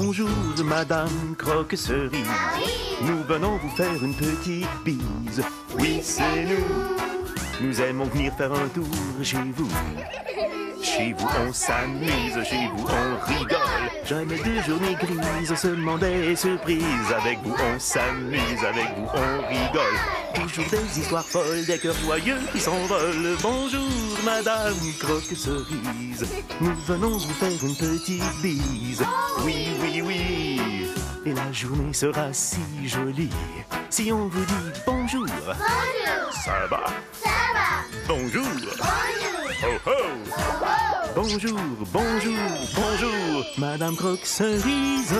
Bonjour, Madame Croque-Cerise. Nous venons vous faire une petite bise. Oui, c'est nous. Nous aimons venir faire un tour chez vous. Chez vous, on s'amuse. Chez vous, on rigole. Jamais de journée grise, seulement des surprises. Avec vous, on s'amuse. Avec vous, on rigole. Toujours des histoires folles, des cœurs joyeux qui s'envolent. Bonjour, Madame Croque-Cerise. Nous venons vous faire une petite bise. Oui, oui, oui. Et la journée sera si jolie si on vous dit bonjour. Bonjour. Ça va? Ça va. Bonjour. Bonjour. Ho, ho. Oh, oh. Bonjour, bonjour, bonjour, Madame Croque-Cerise.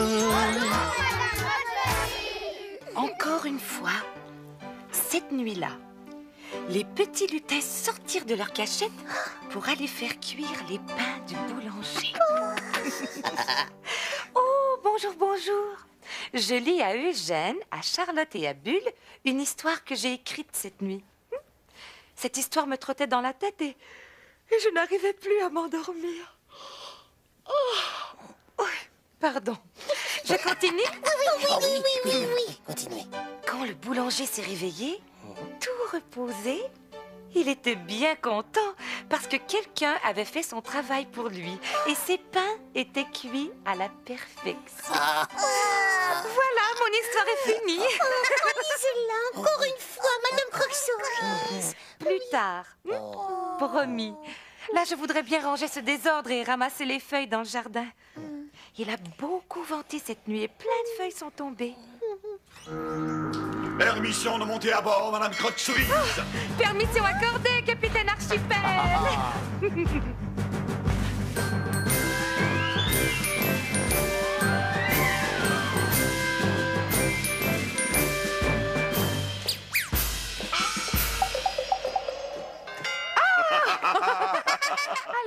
Encore une fois, cette nuit-là, les petits lutins sortirent de leur cachette pour aller faire cuire les pains du boulanger. Oh, bonjour, bonjour. Je lis à Eugène, à Charlotte et à Bulle une histoire que j'ai écrite cette nuit. Cette histoire me trottait dans la tête et je n'arrivais plus à m'endormir. Oh, pardon. Je continue? Oui. Continuez. Quand le boulanger s'est réveillé, tout reposé, il était bien content parce que quelqu'un avait fait son travail pour lui et ses pains étaient cuits à la perfection. Voilà, mon histoire est finie. Lisez-la encore une fois, Madame Croque-Cerise. Plus tard, promis. Là, je voudrais bien ranger ce désordre et ramasser les feuilles dans le jardin. Il a beaucoup venté cette nuit et plein de feuilles sont tombées. Permission de monter à bord, Madame Croque-Cerise. Permission accordée, capitaine Archipel.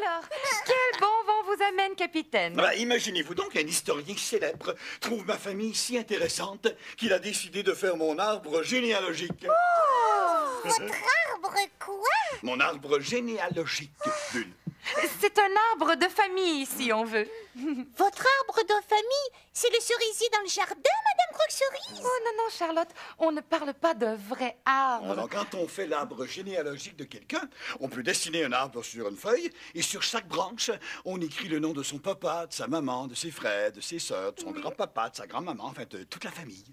Alors, quel bon vent vous amène, capitaine? Imaginez-vous donc, un historien célèbre trouve ma famille si intéressante qu'il a décidé de faire mon arbre généalogique. Votre arbre quoi? Mon arbre généalogique, Bulle. C'est un arbre de famille, si on veut. Votre arbre de famille, c'est le cerisier dans le jardin, Madame Croque-Cerise? Oh non, non, Charlotte, on ne parle pas d'un vrai arbre. Alors, quand on fait l'arbre généalogique de quelqu'un, on peut dessiner un arbre sur une feuille et sur chaque branche, on écrit le nom de son papa, de sa maman, de ses frères, de ses sœurs, de son grand-papa, de sa grand-maman, enfin de toute la famille.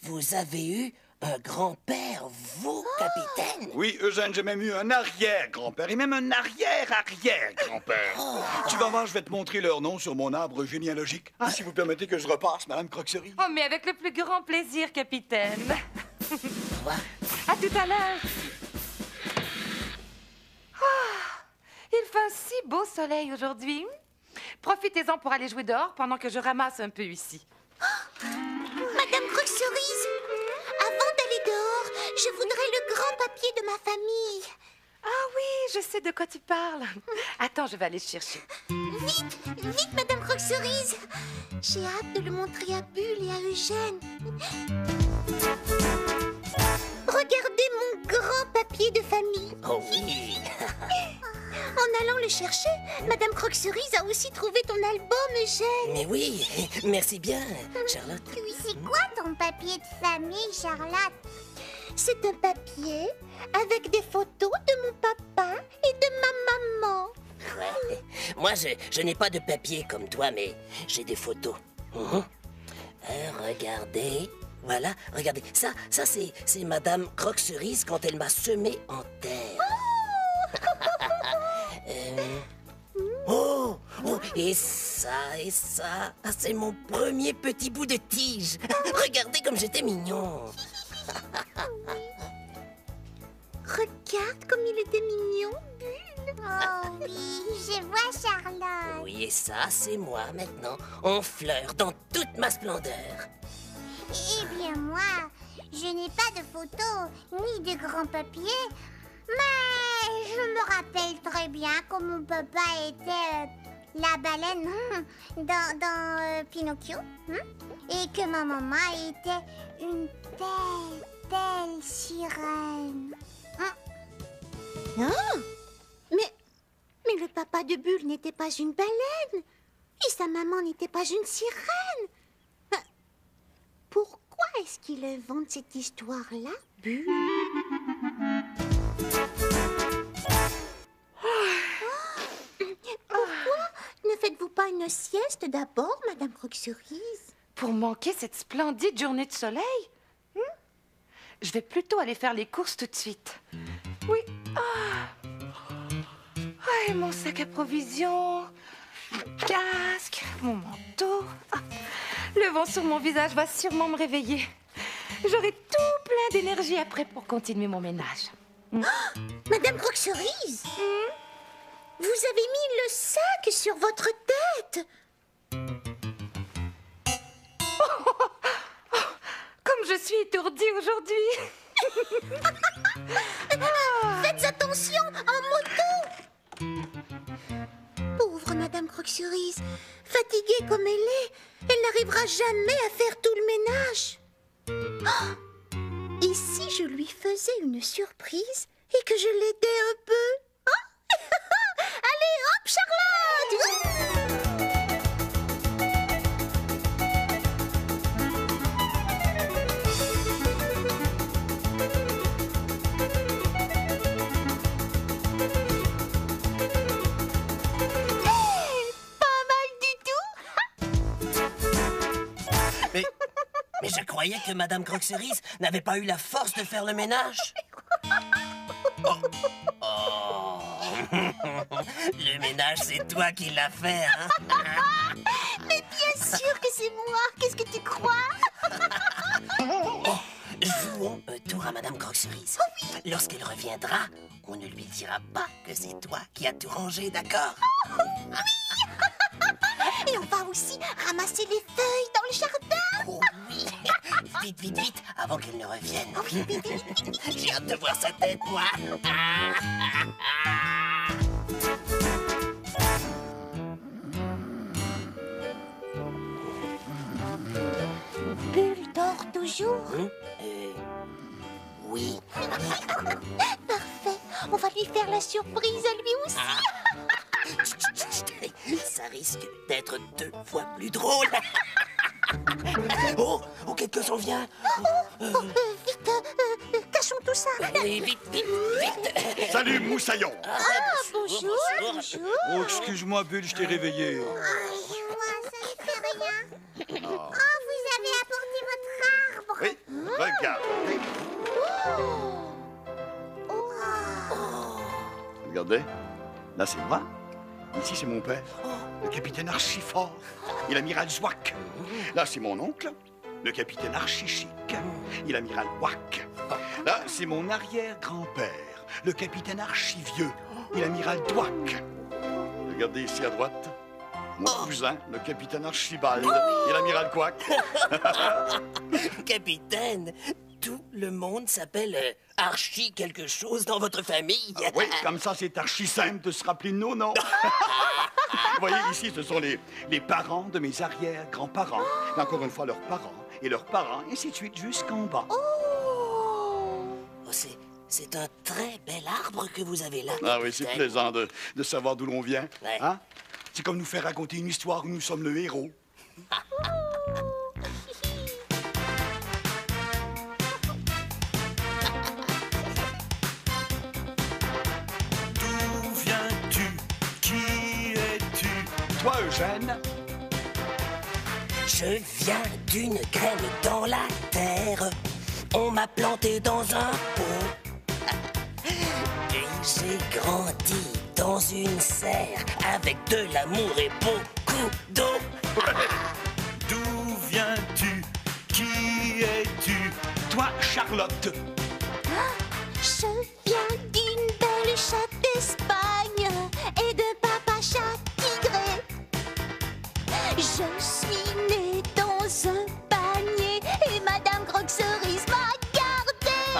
Vous avez eu un grand-père, vous, capitaine? Oui, Eugène, j'ai même eu un arrière-grand-père et même un arrière-arrière-grand-père. Tu vas voir, je vais te montrer leur nom sur mon arbre généalogique. Ah, si vous permettez que je repasse, Madame Croque-Cerise. Oh, mais avec le plus grand plaisir, capitaine. Quoi? À tout à l'heure. Il fait un si beau soleil aujourd'hui. Profitez-en pour aller jouer dehors pendant que je ramasse un peu ici. Madame Croque-Cerise, avant d'aller dehors, je voudrais le grand papier de ma famille. Ah oui, je sais de quoi tu parles. Attends, je vais aller le chercher. Vite, vite, Madame Croque-Cerise. J'ai hâte de le montrer à Bulle et à Eugène. Regardez mon grand papier de famille. Oh oui. En allant le chercher, Madame Croque-Cerise a aussi trouvé ton album, Eugène. Mais oui, merci bien, Charlotte. Oui, c'est quoi ton papier de famille, Charlotte? C'est un papier avec des photos de mon papa et de ma maman. Ouais. Moi, je n'ai pas de papier comme toi, mais j'ai des photos. Regardez. Voilà, regardez. Ça c'est Madame Croque-Cerise quand elle m'a semé en terre. Oh, et ça, ah, c'est mon premier petit bout de tige. Regardez comme j'étais mignon. Regarde comme il était mignon, Bulle. Oh oui, je vois Charlotte. Oui, et ça, c'est moi maintenant, en fleurs, dans toute ma splendeur. Eh bien moi, je n'ai pas de photos ni de grands papiers, mais je me rappelle très bien que mon papa était la baleine dans Pinocchio et que ma maman était une belle sirène. Mais le papa de Bulle n'était pas une baleine. Et sa maman n'était pas une sirène. Pourquoi est-ce qu'il invente cette histoire-là, Bulle? Pourquoi ne faites-vous pas une sieste d'abord, Madame Croque-Cerise? Pour manquer cette splendide journée de soleil? Je vais plutôt aller faire les courses tout de suite. Oui. Et mon sac à provisions, mon casque, mon manteau. Le vent sur mon visage va sûrement me réveiller. J'aurai tout plein d'énergie après pour continuer mon ménage. Madame Croque-Cerise, vous avez mis le sac sur votre tête. Comme je suis étourdie aujourd'hui. Faites attention en moto. Pauvre Madame Croque-Cerise, fatiguée comme elle est, elle n'arrivera jamais à faire tout le ménage. Et si je lui faisais une surprise et que je l'aidais un peu? Allez, hop, Charlotte! Mais je croyais que Madame Croque-Cerise n'avait pas eu la force de faire le ménage. Oh. Le ménage, c'est toi qui l'as fait, hein? Mais bien sûr que c'est moi. Qu'est-ce que tu crois? Jouons un tour à Madame Croque-Cerise. Lorsqu'elle reviendra, on ne lui dira pas que c'est toi qui as tout rangé, d'accord? Et on va aussi ramasser les feuilles dans le jardin. Oh oui! Vite, vite, vite, avant qu'elle ne revienne. J'ai hâte de voir sa tête, moi. Bulle dort toujours. Oui. Parfait. On va lui faire la surprise à lui aussi. Ça risque d'être 2 fois plus drôle. Oh, quelqu'un s'en vient. Vite, cachons tout ça. Allez, vite, vite, vite. Salut, Moussaillon. Bonjour. Oh, excuse-moi, Bulle, je t'ai réveillé. Moi, ça ne fait rien. Oh, vous avez apporté votre arbre. Oui, regarde. Regardez, là c'est moi. Ici c'est mon père, le capitaine Archifort et l'amiral Zouak. Là c'est mon oncle, le capitaine Archichic et l'amiral Ouac. Là c'est mon arrière-grand-père, le capitaine Archivieux et l'amiral Douac. Regardez ici à droite, mon cousin, le capitaine Archibald et l'amiral Quack. Capitaine, tout le monde s'appelle Archie quelque chose dans votre famille. Oui, comme ça c'est archi simple de se rappeler de nos noms. Vous voyez, ici ce sont les parents de mes arrière-grands-parents. Et encore une fois leurs parents et leurs parents, et ainsi de suite jusqu'en bas. Oh, c'est un très bel arbre que vous avez là. Ah oui, c'est plaisant de savoir d'où l'on vient. Ouais. Hein? C'est comme nous faire raconter une histoire où nous sommes le héros. D'où viens-tu? Qui es-tu? Toi, Eugène, Je viens d'une graine dans la terre. On m'a planté dans un pot. Et j'ai grandi dans une serre avec de l'amour et beaucoup d'eau. D'où viens-tu? Qui es-tu? toi, Charlotte. Je viens d'une belle chatte d'Espagne et de papa chat tigré. Je suis née dans un panier et Madame Croque-Cerise m'a gardée.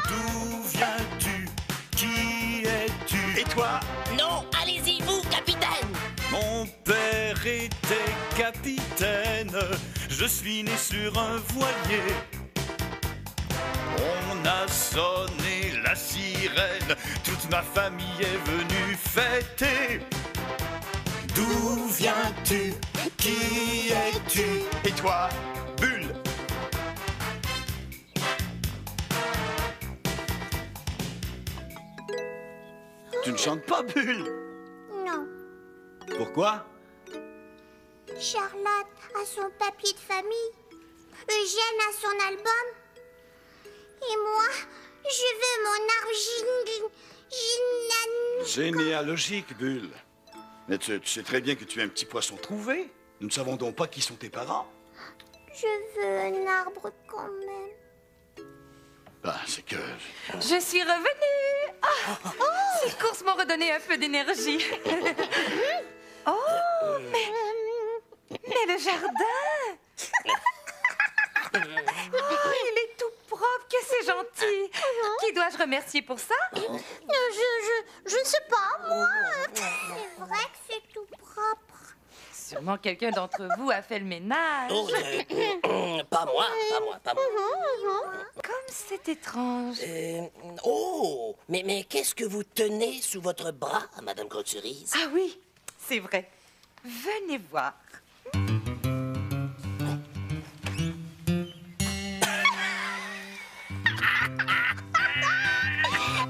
D'où viens-tu? Qui es-tu? Et toi, Non, allez-y, vous, capitaine. Mon père était capitaine. Je suis né sur un voilier. On a sonné la sirène. Toute ma famille est venue fêter. D'où viens-tu? Qui es-tu? Et toi, Bulle? Tu ne chantes pas, Bulle? Non. Pourquoi? Charlotte a son papier de famille. Eugène a son album. Et moi, je veux mon arbre Généalogique, Bulle. Mais tu sais très bien que tu es un petit poisson trouvé. Nous ne savons donc pas qui sont tes parents. Je veux un arbre quand même. Ben, c'est que... Je suis revenue. Ces courses m'ont redonné un peu d'énergie. Oh, mais le jardin. Oh, il est tout propre, que c'est gentil. Qui dois-je remercier pour ça? Je ne sais pas, moi. C'est vrai que c'est tout propre. Sûrement quelqu'un d'entre vous a fait le ménage. Oh, pas moi. Comme c'est étrange. Oh, mais qu'est-ce que vous tenez sous votre bras, Madame Croque-Cerise? Ah oui, c'est vrai. Venez voir.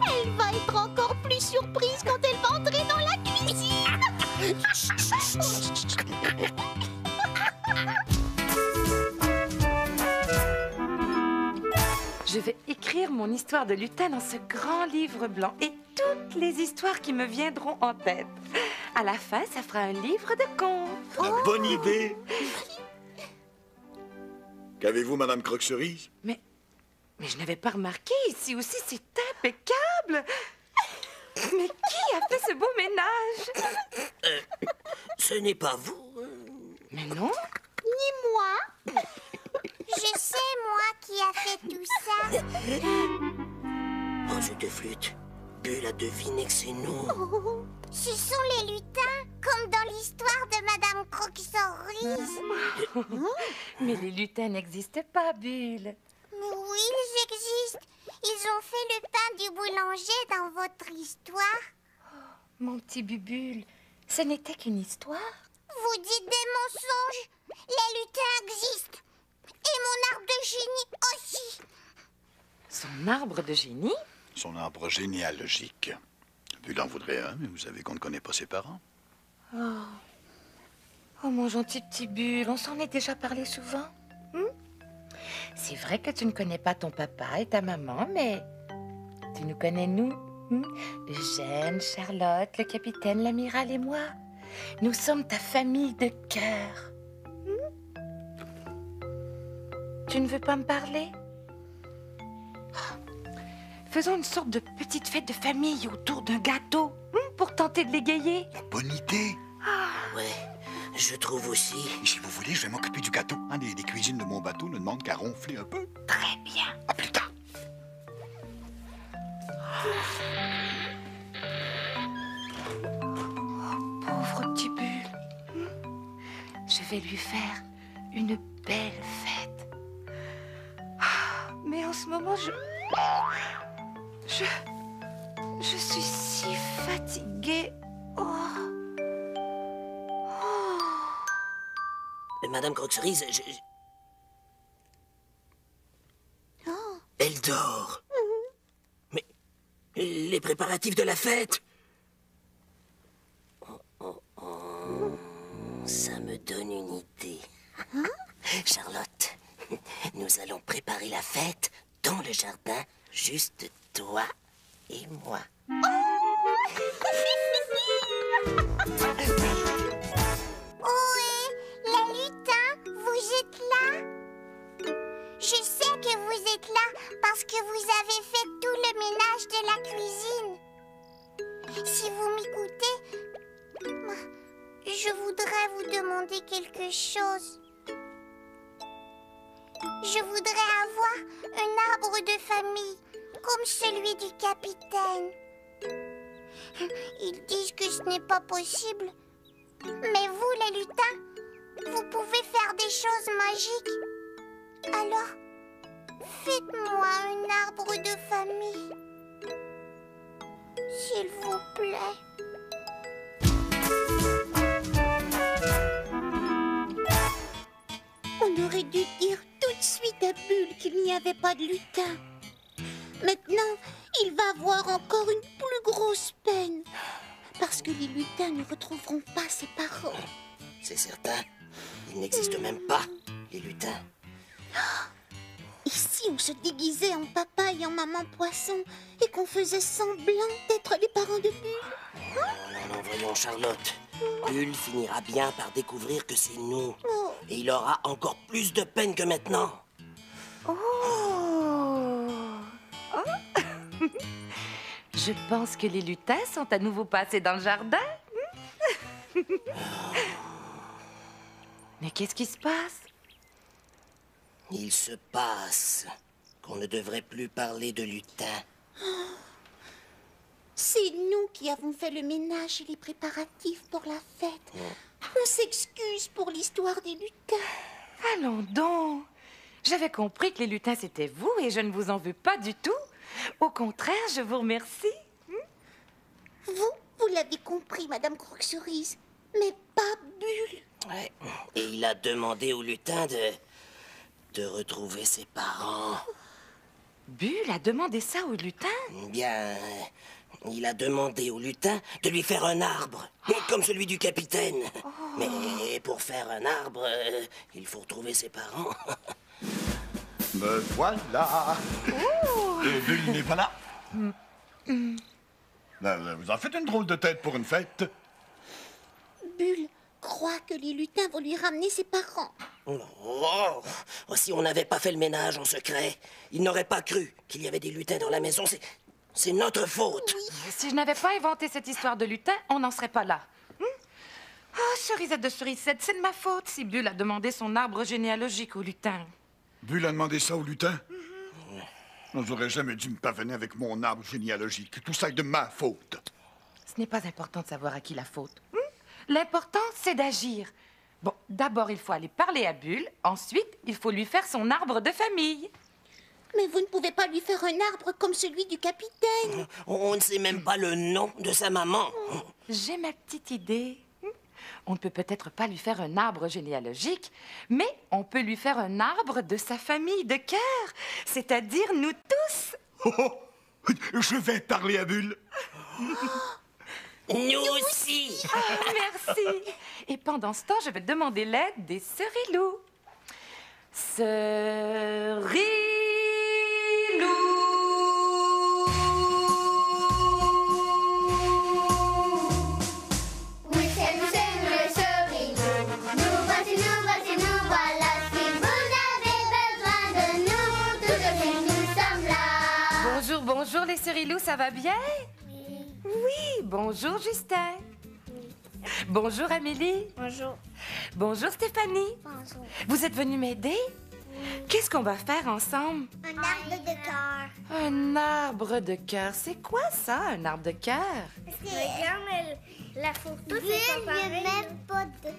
Elle va être encore plus surprise quand elle va entrer dans la cuisine. Je vais écrire mon histoire de lutin dans ce grand livre blanc et toutes les histoires qui me viendront en tête. À la fin, ça fera un livre de contes. La bonne idée. Qu'avez-vous, Madame Croque-Cerise? Mais je n'avais pas remarqué. Ici aussi, c'est impeccable. Mais qui a fait ce beau ménage? Ce n'est pas vous. Mais non. Ni moi. Je sais, moi, qui a fait tout ça. Oh, je te flûte. Bulle a deviné que c'est nous. Oh, ce sont les lutins, comme dans l'histoire de Madame Croque-Cerise. Mais les lutins n'existent pas, Bulle. Mais oui, ils existent. Ils ont fait le pain du boulanger dans votre histoire. Mon petit Bubule, ce n'était qu'une histoire. Vous dites des mensonges. Les lutins existent. Et mon arbre de génie aussi. Son arbre de génie? Son arbre généalogique. Bulle en voudrait un, mais vous savez qu'on ne connaît pas ses parents. Oh, mon gentil petit Bulle, on s'en est déjà parlé souvent. C'est vrai que tu ne connais pas ton papa et ta maman, mais tu nous connais, nous. Eugène, Charlotte, le capitaine, l'amiral et moi. Nous sommes ta famille de cœur. Tu ne veux pas me parler? Faisons une sorte de petite fête de famille autour d'un gâteau, pour tenter de l'égayer. Bonne idée. Ouais, je trouve aussi. Et si vous voulez, je vais m'occuper du gâteau. Les cuisines de mon bateau ne demandent qu'à ronfler un peu. Très bien. À plus tard. Pauvre petit Bulle. Je vais lui faire une belle fête. Mais en ce moment, je suis si fatiguée. Madame Croque-Cerise, Elle dort. Mais les préparatifs de la fête. Ça me donne une idée. Charlotte, nous allons préparer la fête dans le jardin, juste toi et moi. Ohé, les lutins, vous êtes là? Je sais que vous êtes là parce que vous avez fait tout le ménage de la cuisine. Si vous m'écoutez, je voudrais vous demander quelque chose. Je voudrais avoir un arbre de famille, comme celui du capitaine. Ils disent que ce n'est pas possible. Mais vous, les lutins, vous pouvez faire des choses magiques. Alors, faites-moi un arbre de famille. S'il vous plaît. J'aurais dû dire tout de suite à Bulle qu'il n'y avait pas de lutin. Maintenant, il va avoir encore une plus grosse peine. Parce que les lutins ne retrouveront pas ses parents. C'est certain. Il n'existe même pas, les lutins. Et si on se déguisait en papa et en maman poisson et qu'on faisait semblant d'être les parents de Bulle? Non, voyons, Charlotte. Bulle finira bien par découvrir que c'est nous. Et il aura encore plus de peine que maintenant. Je pense que les lutins sont à nouveau passés dans le jardin. Mais qu'est-ce qui se passe? Il se passe qu'on ne devrait plus parler de lutins. C'est nous qui avons fait le ménage et les préparatifs pour la fête. On s'excuse pour l'histoire des lutins. Allons donc. J'avais compris que les lutins, c'était vous et je ne vous en veux pas du tout. Au contraire, je vous remercie. Vous l'avez compris, Madame Croque-Cerise, mais pas Bulle. Ouais. Et il a demandé au lutin de retrouver ses parents. Bulle a demandé ça au lutin? Bien, il a demandé au lutin de lui faire un arbre, comme celui du capitaine. Mais pour faire un arbre, il faut retrouver ses parents. Me voilà. Bulle n'est pas là. Vous en faites une drôle de tête pour une fête. Bulle croit que les lutins vont lui ramener ses parents. Oh, si on n'avait pas fait le ménage en secret, il n'aurait pas cru qu'il y avait des lutins dans la maison. C'est notre faute. Si je n'avais pas inventé cette histoire de lutin, on n'en serait pas là. Oh, cerisette de cerisette, c'est de ma faute si Bulle a demandé son arbre généalogique au lutin. Bulle a demandé ça au lutin? Vous n'aurez jamais dû me pavaner avec mon arbre généalogique. Tout ça est de ma faute. Ce n'est pas important de savoir à qui la faute. L'important, c'est d'agir. Bon, d'abord, il faut aller parler à Bulle. Ensuite, il faut lui faire son arbre de famille. Mais vous ne pouvez pas lui faire un arbre comme celui du capitaine. On ne sait même pas le nom de sa maman. J'ai ma petite idée. On ne peut peut-être pas lui faire un arbre généalogique, mais on peut lui faire un arbre de sa famille de cœur, c'est-à-dire nous tous. Je vais parler à Bulle. Nous aussi. Merci. Et pendant ce temps, je vais demander l'aide des Cerilous. Cerilous. Oui, c'est nous les Cerilous. Nous voici, nous voilà. Si vous avez besoin de nous, tout de suite nous sommes là. Bonjour, bonjour les Cerilous, ça va bien? Oui, bonjour Justin. Bonjour Amélie. Bonjour. Bonjour Stéphanie. Bonjour. Vous êtes venus m'aider? Qu'est-ce qu'on va faire ensemble? Un arbre de cœur. Un arbre de cœur. C'est quoi ça, un arbre de cœur? Regarde, la photo, c'est pas pareil. Même pas de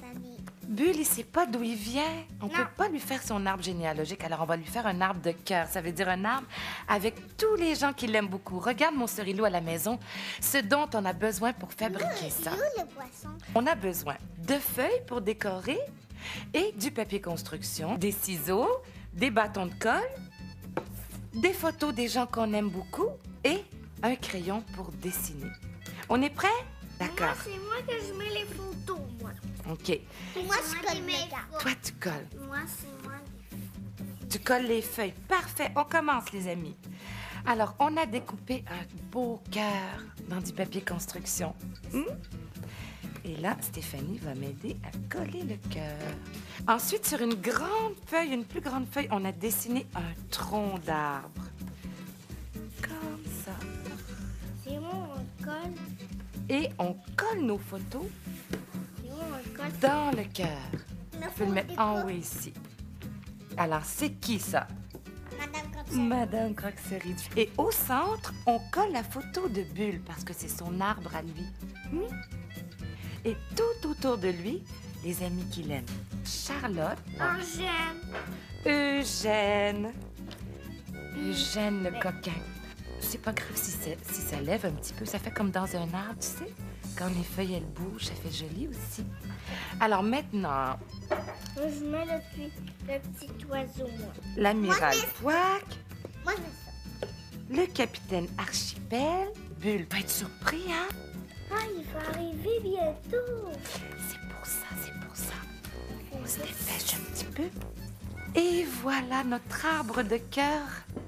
famille. Bulle, il sait pas d'où il vient. On peut pas lui faire son arbre généalogique, alors on va lui faire un arbre de cœur. Ça veut dire un arbre avec tous les gens qui l'aiment beaucoup. Regarde mon cerilou à la maison, ce dont on a besoin pour fabriquer ça. Où le poisson? On a besoin de feuilles pour décorer et du papier construction, des ciseaux, des bâtons de colle, des photos des gens qu'on aime beaucoup et un crayon pour dessiner. On est prêt? D'accord. C'est moi que je mets les photos, moi. OK. Moi, je colle mes cartes. Toi, tu colles. Moi, c'est moi. Tu colles les feuilles. Parfait. On commence, les amis. Alors, on a découpé un beau cœur dans du papier construction. Et là, Stéphanie va m'aider à coller le cœur. Ensuite, sur une grande feuille, une plus grande feuille, on a dessiné un tronc d'arbre. Comme ça. C'est moi, on colle. Et on colle nos photos C'est moi, on colle. dans le cœur. On peut le mettre en haut ici. Alors, c'est qui ça? Madame Croque-Cerise. Madame Croque-Cerise. Et au centre, on colle la photo de Bulle parce que c'est son arbre à lui. Et tout autour de lui, les amis qu'il aime. Charlotte. Eugène. Eugène le coquin. C'est pas grave si ça lève un petit peu. Ça fait comme dans un arbre, tu sais. Quand les feuilles, elles bougent, ça fait joli aussi. Alors maintenant, Je mets le petit oiseau, moi. l'amiral Pouac, Moi, je mets ça. le capitaine Archipel. Bulle va être surpris, hein? Ah, il va arriver bientôt. C'est pour ça, c'est pour ça. On se dépêche un petit peu. Et voilà notre arbre de cœur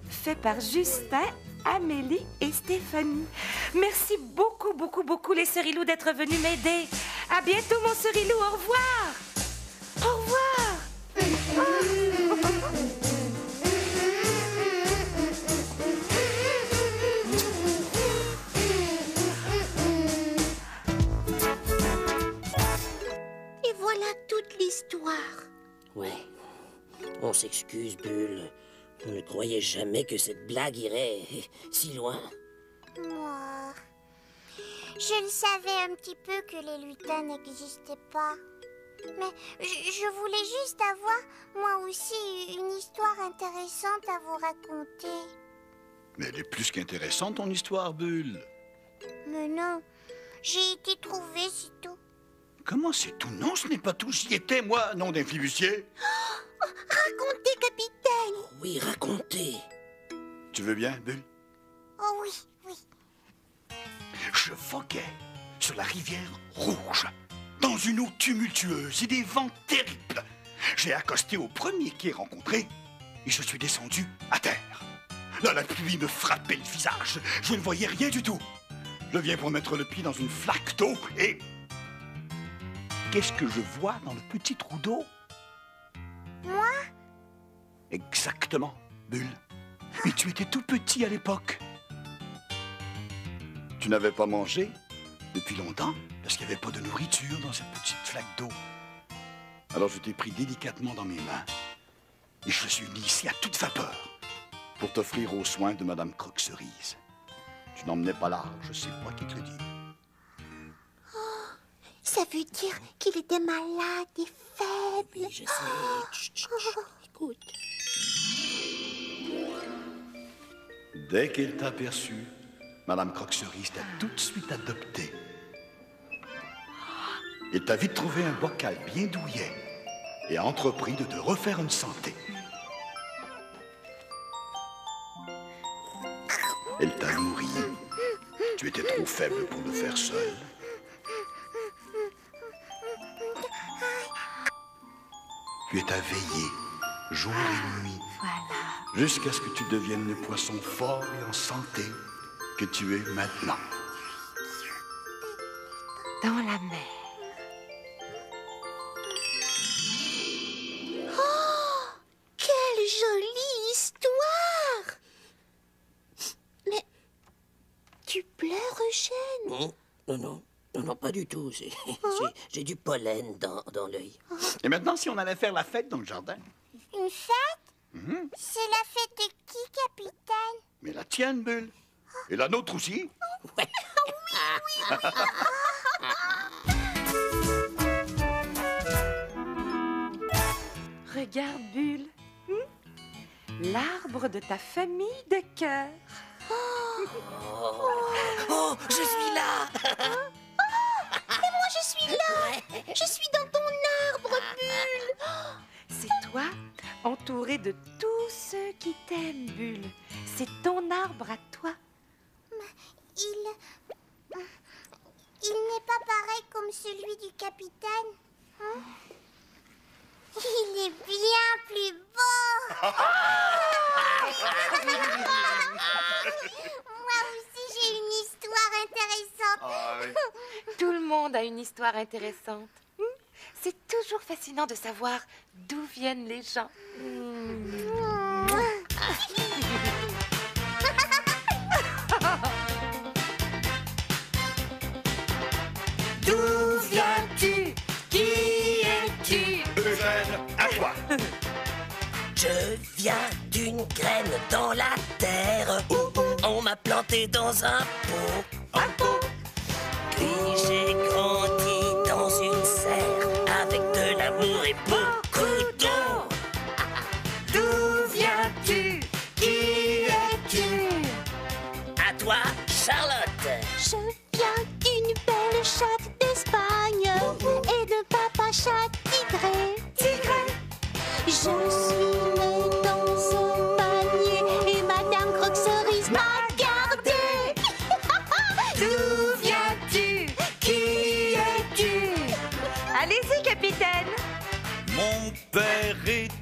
fait par Justin, Amélie et Stéphanie. Merci beaucoup, beaucoup, beaucoup les Cerilous d'être venus m'aider. À bientôt mon Cerilou, au revoir. Au revoir. Et voilà toute l'histoire. Ouais. On s'excuse, Bulle. On ne croyait jamais que cette blague irait si loin. Moi, je le savais un petit peu que les lutins n'existaient pas. Mais je voulais juste avoir, moi aussi, une histoire intéressante à vous raconter. Mais elle est plus qu'intéressante, ton histoire, Bulle. Mais non, j'ai été trouvée, c'est tout. Comment c'est tout? Non, ce n'est pas tout. J'y étais, moi, nom d'un flibustier. Racontez, capitaine. Oui, racontez. Tu veux bien, Bulle? Oh oui, oui. Je voguais sur la rivière Rouge, dans une eau tumultueuse et des vents terribles. J'ai accosté au premier quai rencontré et je suis descendu à terre. Là, la pluie me frappait le visage. Je ne voyais rien du tout. Je viens pour mettre le pied dans une flaque d'eau et... Qu'est-ce que je vois dans le petit trou d'eau? Moi? Exactement, Bulle. Mais tu étais tout petit à l'époque. Tu n'avais pas mangé depuis longtemps parce qu'il n'y avait pas de nourriture dans cette petite flaque d'eau. Alors je t'ai pris délicatement dans mes mains et je suis venu ici à toute vapeur pour t'offrir aux soins de Madame Croque-Cerise. Tu n'emmenais pas large, c'est moi qui te le dis. Ça veut dire qu'il était malade et faible. Oui, je sais. Chut, chut, chut. Écoute. Dès qu'elle t'a aperçu, Madame Croque-Cerise t'a tout de suite adopté. Elle t'a vite trouvé un bocal bien douillet et a entrepris de te refaire une santé. Elle t'a nourri. Tu étais trop faible pour le faire seul. Tu t'as veillé jour et nuit jusqu'à ce que tu deviennes le poisson fort et en santé que tu es maintenant. Dans la mer. Quelle jolie histoire! Mais tu pleures, Eugène? Non, non, non. Non, non, pas du tout. J'ai du pollen dans l'œil. Et maintenant, si on allait faire la fête dans le jardin? Une fête? C'est la fête de qui, capitaine? Mais la tienne, Bulle. Et la nôtre aussi. Ouais. Regarde, Bulle. L'arbre de ta famille de cœur. Oh, je suis là. Moi, je suis là! Je suis dans ton arbre, Bulle! C'est toi, entouré de tous ceux qui t'aiment, Bulle. C'est ton arbre à toi. Il n'est pas pareil comme celui du capitaine. Hein? Il est bien plus beau. Moi aussi, j'ai une histoire intéressante. Tout le monde a une histoire intéressante. C'est toujours fascinant de savoir d'où viennent les gens. D'où viens-tu? Qui es-tu? Eugène, à toi. Je viens d'une graine dans la terre. On m'a planté dans un pot. Puis j'ai grandi dans une serre avec de l'amour et beaucoup d'eau. D'où viens-tu? Qui es-tu? À toi, Charlotte. Je viens d'une belle chatte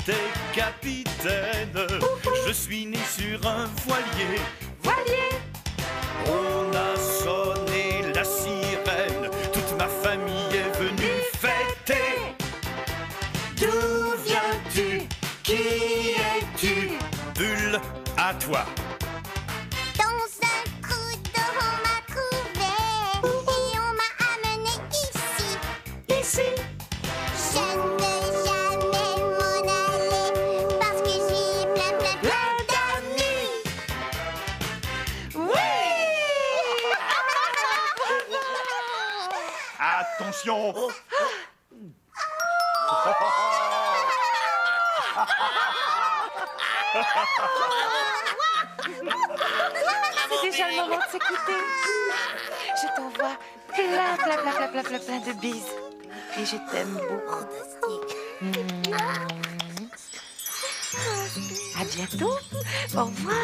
était capitaine. Je suis né sur un voilier. Voilier. On a sonné la sirène, toute ma famille est venue fêter. D'où viens-tu? Qui es-tu? Bulle, à toi. Dans un trou d'eau, on m'a trouvé et on m'a amené ici. Ici. Je ne veux jamais m'en aller parce que j'ai plein d'amis. Oui. Attention! C'est déjà le moment de s'écouter. Je t'envoie plein de bises. Et je t'aime beaucoup. À bientôt. Au revoir.